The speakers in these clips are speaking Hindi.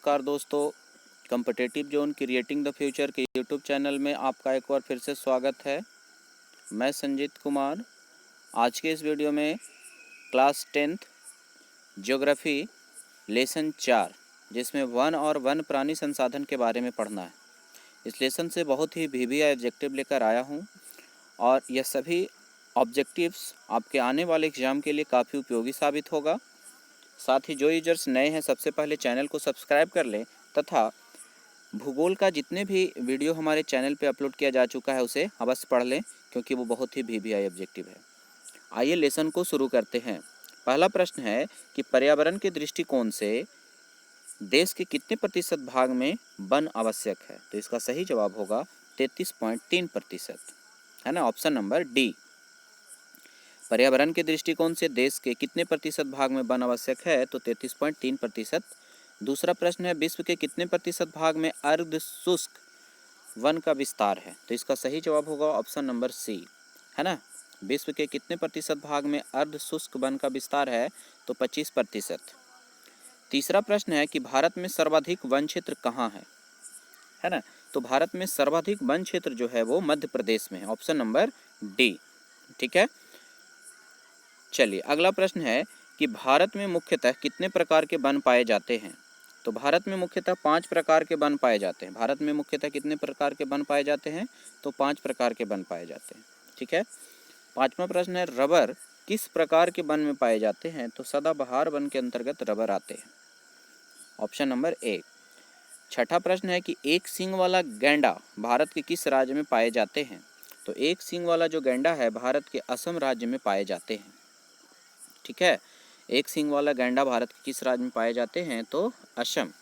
नमस्कार दोस्तों, competitive zone creating the future के यूट्यूब चैनल में आपका एक बार फिर से स्वागत है। मैं संजीत कुमार। आज के इस वीडियो में क्लास 10th ज्योग्राफी लेसन 4 जिसमें वन और वन प्राणी संसाधन के बारे में पढ़ना है। इस लेसन से बहुत ही वीवी ऑब्जेक्टिव लेकर आया हूँ और यह सभी ऑब्जेक्टिव्स आपके आने वाले एग्ज़ाम के लिए काफ़ी उपयोगी साबित होगा। साथ ही जो यूजर्स नए हैं सबसे पहले चैनल को सब्सक्राइब कर लें तथा भूगोल का जितने भी वीडियो हमारे चैनल पे अपलोड किया जा चुका है उसे अवश्य पढ़ लें, क्योंकि वो बहुत ही वीवीआई ऑब्जेक्टिव है। आइए लेसन को शुरू करते हैं। पहला प्रश्न है कि पर्यावरण के दृष्टिकोण से देश के कितने प्रतिशत भाग में वन आवश्यक है। तो इसका सही जवाब होगा 33.3%, है ना, ऑप्शन नंबर डी। पर्यावरण के दृष्टिकोण से देश के कितने प्रतिशत भाग में वन आवश्यक है, तो 33.3%। दूसरा प्रश्न है विश्व के कितने प्रतिशत भाग में अर्ध शुष्क वन का विस्तार है। तो इसका सही जवाब होगा ऑप्शन नंबर सी, है ना। विश्व के कितने प्रतिशत भाग में अर्ध शुष्क वन का विस्तार है, तो 25%। तीसरा प्रश्न है कि भारत में सर्वाधिक वन क्षेत्र कहाँ है ना। तो भारत में सर्वाधिक वन क्षेत्र जो है वो मध्य प्रदेश में है, ऑप्शन नंबर डी। ठीक है, चलिए अगला प्रश्न है कि भारत में मुख्यतः कितने प्रकार के वन पाए जाते हैं। तो भारत में मुख्यतः 5 प्रकार के वन पाए जाते हैं। भारत में मुख्यतः कितने प्रकार के वन पाए जाते हैं, तो 5 प्रकार के वन पाए जाते हैं। ठीक है, पांचवा प्रश्न है रबर किस प्रकार के वन में पाए जाते हैं। तो सदाबहार वन के अंतर्गत रबर आते हैं, ऑप्शन नंबर ए। छठा प्रश्न है कि एक सींग वाला गैंडा भारत के किस राज्य में पाए जाते हैं। तो एक सींग वाला जो गैंडा है भारत के असम राज्य में पाए जाते हैं। ठीक है, एक सींग वाला गैंडा भारत के किस राज्य में पाए जाते हैं, तो असम।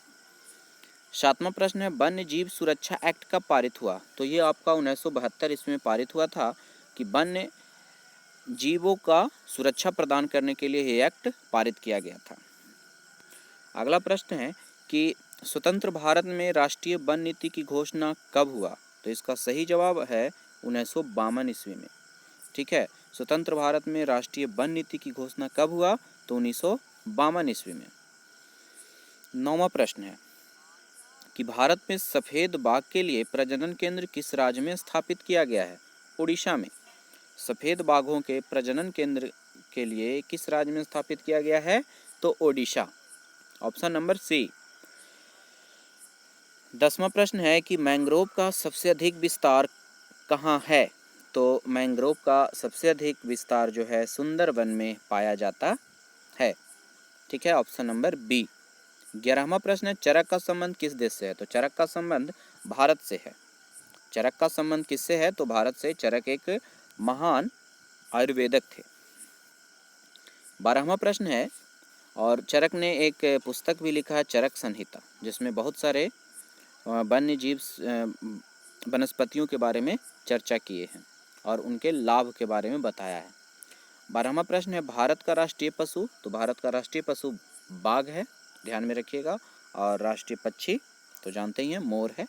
सातवां प्रश्न है वन्य जीव सुरक्षा एक्ट कब पारित हुआ। तो ये आपका 1972 इसमें पारित हुआ था कि वन्य जीवों का सुरक्षा प्रदान करने के लिए ये एक्ट पारित किया गया था। अगला प्रश्न है कि स्वतंत्र भारत में राष्ट्रीय वन नीति की घोषणा कब हुआ। तो इसका सही जवाब है 1952 ईस्वी में। ठीक है, स्वतंत्र भारत में राष्ट्रीय वन नीति की घोषणा कब हुआ, तो 1952 ईस्वी में। नौवां प्रश्न है कि भारत में सफ़ेद बाघ के लिए प्रजनन केंद्र किस राज्य में स्थापित किया गया है। उड़ीसा में सफ़ेद बाघों के प्रजनन केंद्र के लिए किस राज्य में स्थापित किया गया है, तो ओडिशा, ऑप्शन नंबर सी। 10वां प्रश्न है कि मैंग्रोव का सबसे अधिक विस्तार कहाँ है। तो मैंग्रोव का सबसे अधिक विस्तार जो है सुंदरवन में पाया जाता है। ठीक है, ऑप्शन नंबर बी। 11वां प्रश्न है चरक का संबंध किस देश से है। तो चरक का संबंध भारत से है। चरक का संबंध किससे है, तो भारत से। चरक एक महान आयुर्वेदक थे। 12वां प्रश्न है और चरक ने एक पुस्तक भी लिखा है चरक संहिता, जिसमें बहुत सारे वन्य जीव वनस्पतियों के बारे में चर्चा किए हैं और उनके लाभ के बारे में बताया है। 12वां प्रश्न है भारत का राष्ट्रीय पशु। तो भारत का राष्ट्रीय पशु बाघ है, ध्यान में रखिएगा। और राष्ट्रीय पक्षी तो जानते ही हैं मोर है।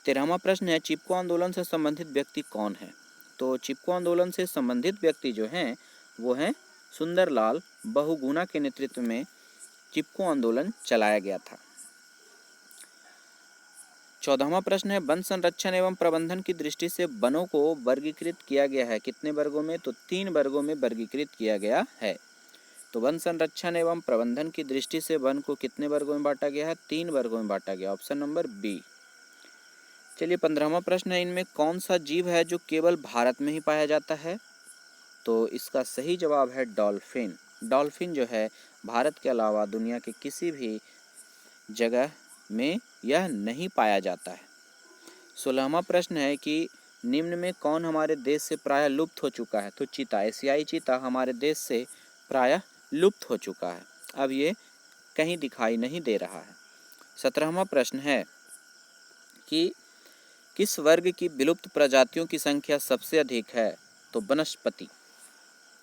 13वां प्रश्न है चिपको आंदोलन से संबंधित व्यक्ति कौन है। तो चिपको आंदोलन से संबंधित व्यक्ति जो हैं वो हैं सुंदरलाल बहुगुणा के नेतृत्व में चिपको आंदोलन चलाया गया था। 14वां प्रश्न है वन संरक्षण एवं प्रबंधन की दृष्टि से वनों को वर्गीकृत किया गया है कितने वर्गों में, तो 3 वर्गों में वर्गीकृत किया गया है। तो वन संरक्षण एवं प्रबंधन की दृष्टि से वन को कितने वर्गों में बांटा गया है, 3 वर्गों में बांटा गया, ऑप्शन नंबर बी। चलिए 15वां प्रश्न है इनमें कौन सा जीव है जो केवल भारत में ही पाया जाता है। तो इसका सही जवाब है डॉल्फिन। डॉल्फिन जो है भारत के अलावा दुनिया के किसी भी जगह में यह नहीं पाया जाता है। 16वां प्रश्न है कि निम्न में कौन हमारे देश से प्रायः लुप्त हो चुका है। तो चीता, एशियाई चीता हमारे देश से प्रायः लुप्त हो चुका है, अब ये कहीं दिखाई नहीं दे रहा है। 17वां प्रश्न है कि किस वर्ग की विलुप्त प्रजातियों की संख्या सबसे अधिक है। तो वनस्पति।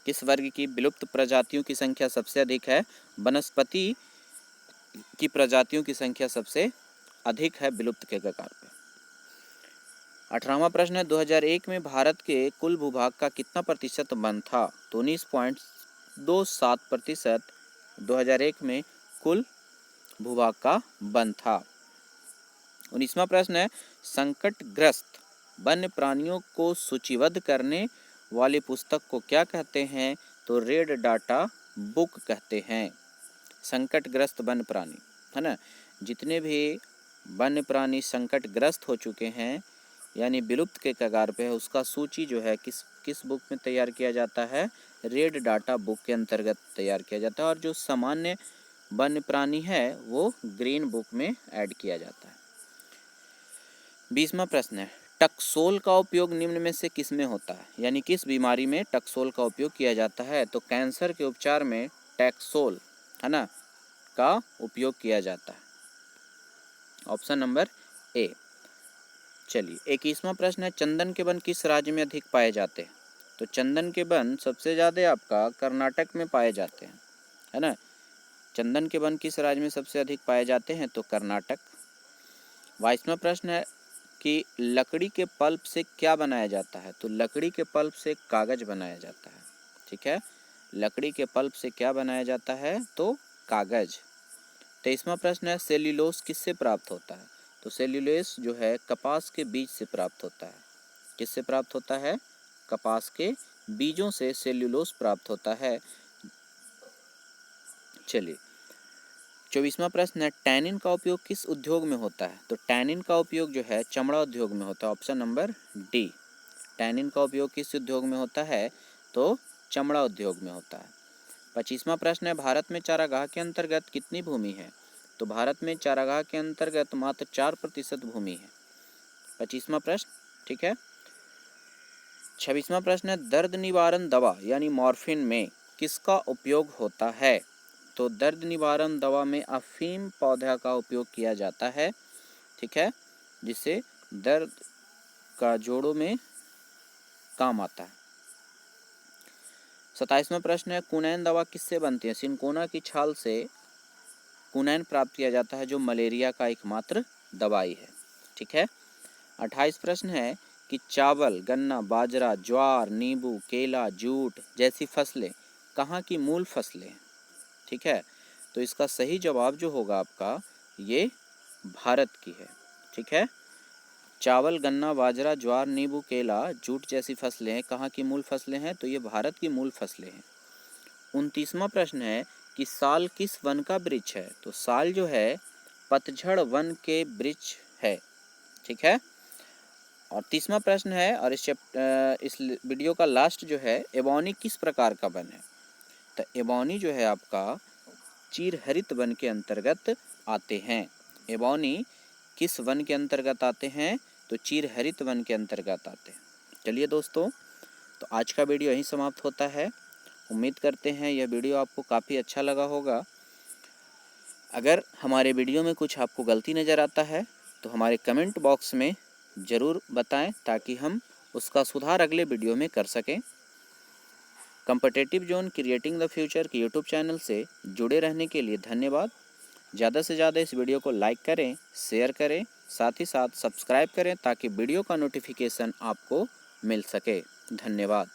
किस वर्ग की विलुप्त प्रजातियों की संख्या सबसे अधिक है, वनस्पति की प्रजातियों की संख्या सबसे अधिक है विलुप्त के कगार पे। 18वां प्रश्न है 2001 में भारत के कुल भूभाग का कितना प्रतिशत वन था। तो 19.27% 2001 में कुल भूभाग का वन था। 19वां प्रश्न है, संकटग्रस्त वन्य प्राणियों को सूचीबद्ध करने वाली पुस्तक को क्या कहते हैं? तो रेड डाटा बुक कहते हैं। संकटग्रस्त वन्य प्राणी, है ना, जितने भी वन्य प्राणी संकटग्रस्त हो चुके हैं यानी विलुप्त के कगार पे है, उसका सूची जो है किस बुक में तैयार किया जाता है? रेड डाटा बुक के अंतर्गत तैयार किया जाता है। और जो सामान्य वन्य प्राणी है वो ग्रीन बुक में ऐड किया जाता है। 20वां प्रश्न है, टकसोल का उपयोग निम्न में से किस में होता है? यानी किस बीमारी में टकसोल का उपयोग किया जाता है? तो कैंसर के उपचार में टैक्सोल, है ना, का उपयोग किया जाता है। Option number A. चलिए 21वां प्रश्न है, चंदन के वन किस राज्य में अधिक पाए जाते हैं? तो चंदन के वन सबसे ज़्यादा आपका कर्नाटक में पाए जाते हैं, है ना। चंदन के वन किस राज्य में सबसे अधिक पाए जाते हैं? तो कर्नाटक। 22वां प्रश्न है कि लकड़ी के पल्प से क्या बनाया जाता है? तो लकड़ी के पल्प से कागज बनाया जाता है। ठीक है, लकड़ी के पल्प से क्या बनाया जाता है? तो कागज। 23वां प्रश्न है, सेल्यूलोस किससे प्राप्त होता है? तो सेल्यूलोस जो है कपास के बीज से प्राप्त होता है। किससे प्राप्त होता है? कपास के बीजों से सेल्यूलोस प्राप्त होता है। चलिए 24वां प्रश्न है, टैनिन का उपयोग किस उद्योग में होता है? तो टैनिन का उपयोग जो है चमड़ा उद्योग में होता है। Option number D. टैनिन का उपयोग किस उद्योग में होता है? तो चमड़ा उद्योग में होता है। 25वां प्रश्न है, भारत में चारागाह के अंतर्गत कितनी भूमि है? तो भारत में चारागाह के अंतर्गत मात्र 4% भूमि है। 25वां प्रश्न, ठीक है। 26वां प्रश्न है, दर्द निवारण दवा यानी मॉर्फिन में किसका उपयोग होता है? तो दर्द निवारण दवा में अफीम पौधा का उपयोग किया जाता है। ठीक है, जिससे दर्द का जोड़ों में काम आता है। 27वां प्रश्न है, कुनैन दवा किससे बनती है? सिनकोना की छाल से कुनैन प्राप्त किया जाता है, जो मलेरिया का एकमात्र दवाई है। ठीक है। 28 प्रश्न है कि चावल, गन्ना, बाजरा, ज्वार, नींबू, केला, जूट जैसी फसलें कहाँ की मूल फसलें हैं? ठीक है, तो इसका सही जवाब जो होगा आपका ये भारत की है। ठीक है, चावल, गन्ना, बाजरा, ज्वार, नींबू, केला, जूट जैसी फसलें कहाँ की मूल फसलें हैं? तो ये भारत की मूल फसलें हैं। 29वां प्रश्न है कि साल किस वन का वृक्ष है? तो साल जो है पतझड़ वन के वृक्ष है। ठीक है। और 30वां प्रश्न है, और इस वीडियो का लास्ट जो है, एबोनी किस प्रकार का वन है? तो एबोनी जो है आपका चीरहरित वन के अंतर्गत आते हैं। एबोनी किस वन के अंतर्गत आते हैं? तो चीरहरित वन के अंतर्गत आते हैं। चलिए दोस्तों, तो आज का वीडियो यहीं समाप्त होता है। उम्मीद करते हैं यह वीडियो आपको काफ़ी अच्छा लगा होगा। अगर हमारे वीडियो में कुछ आपको गलती नज़र आता है तो हमारे कमेंट बॉक्स में ज़रूर बताएं, ताकि हम उसका सुधार अगले वीडियो में कर सकें। Competitive zone creating the future के यूट्यूब चैनल से जुड़े रहने के लिए धन्यवाद। ज़्यादा से ज़्यादा इस वीडियो को लाइक करें, शेयर करें, साथ ही साथ सब्सक्राइब करें, ताकि वीडियो का नोटिफिकेशन आपको मिल सके। धन्यवाद।